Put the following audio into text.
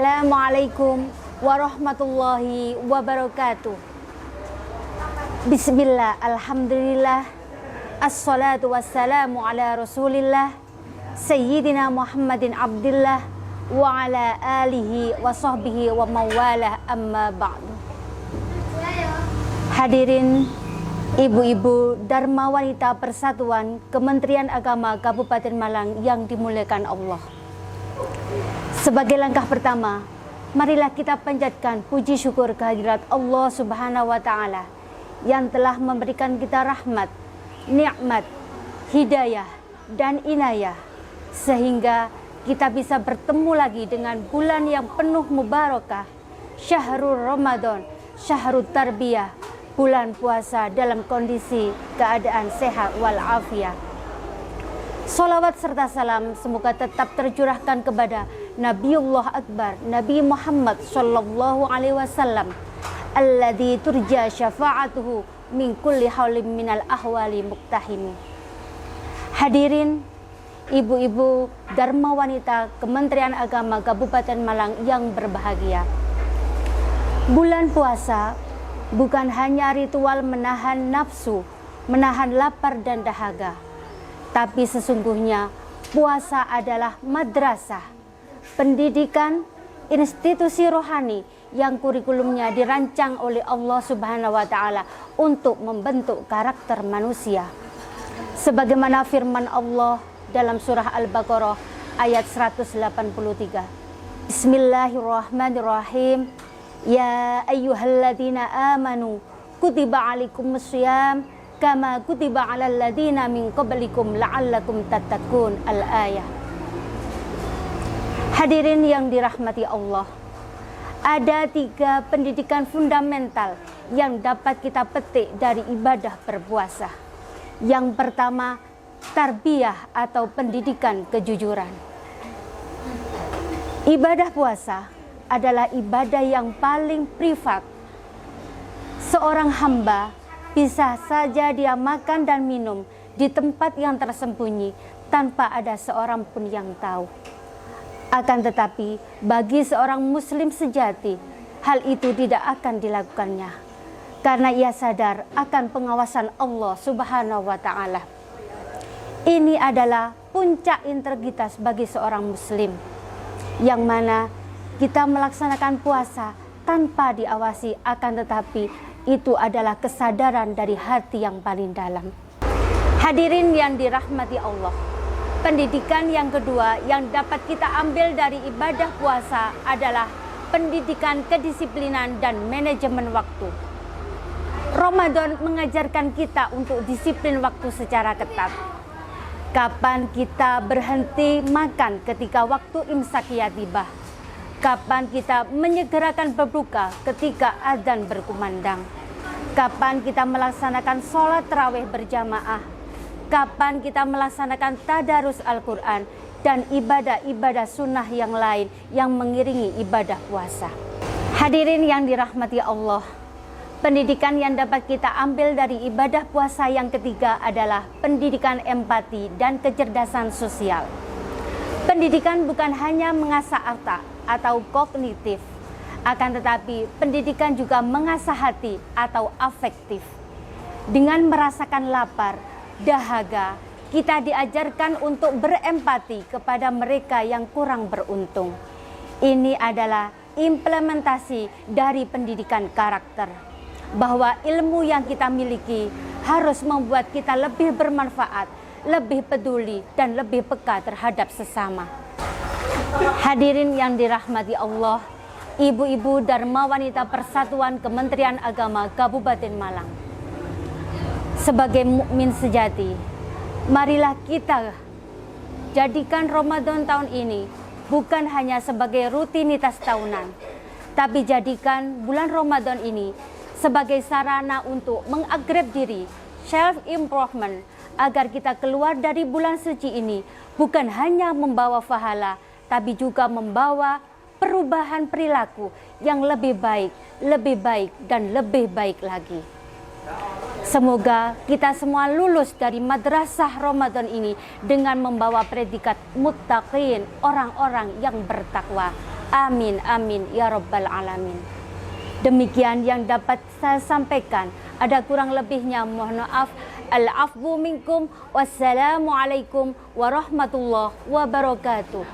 Assalamualaikum warahmatullahi wabarakatuh. Bismillah, alhamdulillah, assalatu wassalamu ala rasulillah, Sayyidina Muhammadin abdillah, wa ala alihi wa sahbihi wa mawalah, amma ba'du. Hadirin ibu-ibu Dharma Wanita Persatuan Kementerian Agama Kabupaten Malang yang dimuliakan Allah. Sebagai langkah pertama, marilah kita panjatkan puji syukur kehadirat Allah Subhanahu wa Ta'ala yang telah memberikan kita rahmat, nikmat, hidayah, dan inayah, sehingga kita bisa bertemu lagi dengan bulan yang penuh mubarakah, Syahrul Ramadan, Syahrul Tarbiyah, bulan puasa dalam kondisi keadaan sehat walafiat. Salawat serta salam semoga tetap tercurahkan kepada Nabiullah Akbar, Nabi Muhammad sallallahu alaihi wasallam, alladzi turja syafa'atuhu min kulli haulim minal ahwali muktahimi. Hadirin ibu-ibu Dharma Wanita Kementerian Agama Kabupaten Malang yang berbahagia. Bulan puasa bukan hanya ritual menahan nafsu, menahan lapar dan dahaga, tapi sesungguhnya puasa adalah madrasah, pendidikan, institusi rohani yang kurikulumnya dirancang oleh Allah Subhanahu wa Ta'ala untuk membentuk karakter manusia. Sebagaimana firman Allah dalam surah Al-Baqarah ayat 183. Bismillahirrahmanirrahim. Ya ayyuhalladzina amanu kutiba alaikumussyam kama kutiba alal ladzina min qablikum la'allakum tattaqun. Al-ayah. Hadirin yang dirahmati Allah, ada 3 pendidikan fundamental yang dapat kita petik dari ibadah berpuasa. Yang pertama, tarbiyah atau pendidikan kejujuran. Ibadah puasa adalah ibadah yang paling privat. Seorang hamba bisa saja dia makan dan minum di tempat yang tersembunyi tanpa ada seorang pun yang tahu. Akan tetapi bagi seorang muslim sejati, hal itu tidak akan dilakukannya karena ia sadar akan pengawasan Allah Subhanahu wa Ta'ala. Ini adalah puncak integritas bagi seorang muslim, yang mana kita melaksanakan puasa tanpa diawasi, akan tetapi itu adalah kesadaran dari hati yang paling dalam. Hadirin yang dirahmati Allah, pendidikan yang kedua yang dapat kita ambil dari ibadah puasa adalah pendidikan kedisiplinan dan manajemen waktu. Ramadan mengajarkan kita untuk disiplin waktu secara ketat. Kapan kita berhenti makan ketika waktu imsakiyah tiba? Kapan kita menyegerakan berbuka ketika azan berkumandang? Kapan kita melaksanakan sholat tarawih berjamaah? Kapan kita melaksanakan tadarus Al-Quran dan ibadah-ibadah sunnah yang lain yang mengiringi ibadah puasa? Hadirin yang dirahmati Allah, pendidikan yang dapat kita ambil dari ibadah puasa yang ketiga adalah pendidikan empati dan kecerdasan sosial. Pendidikan bukan hanya mengasah otak atau kognitif, akan tetapi pendidikan juga mengasah hati atau afektif. Dengan merasakan lapar, dahaga, kita diajarkan untuk berempati kepada mereka yang kurang beruntung. Ini adalah implementasi dari pendidikan karakter, bahwa ilmu yang kita miliki harus membuat kita lebih bermanfaat, lebih peduli, dan lebih peka terhadap sesama. Hadirin yang dirahmati Allah, ibu-ibu Dharma Wanita Persatuan Kementerian Agama Kabupaten Malang, sebagai mukmin sejati, marilah kita jadikan Ramadan tahun ini bukan hanya sebagai rutinitas tahunan, tapi jadikan bulan Ramadan ini sebagai sarana untuk mengupgrade diri, self-improvement, agar kita keluar dari bulan suci ini bukan hanya membawa pahala, tapi juga membawa perubahan perilaku yang lebih baik, dan lebih baik lagi. Semoga kita semua lulus dari madrasah Ramadan ini dengan membawa predikat muttaqin, orang-orang yang bertakwa. Amin, amin, ya Rabbal Alamin. Demikian yang dapat saya sampaikan. Ada kurang lebihnya mohon maaf. Al-afwu minkum. Wassalamualaikum warahmatullahi wabarakatuh.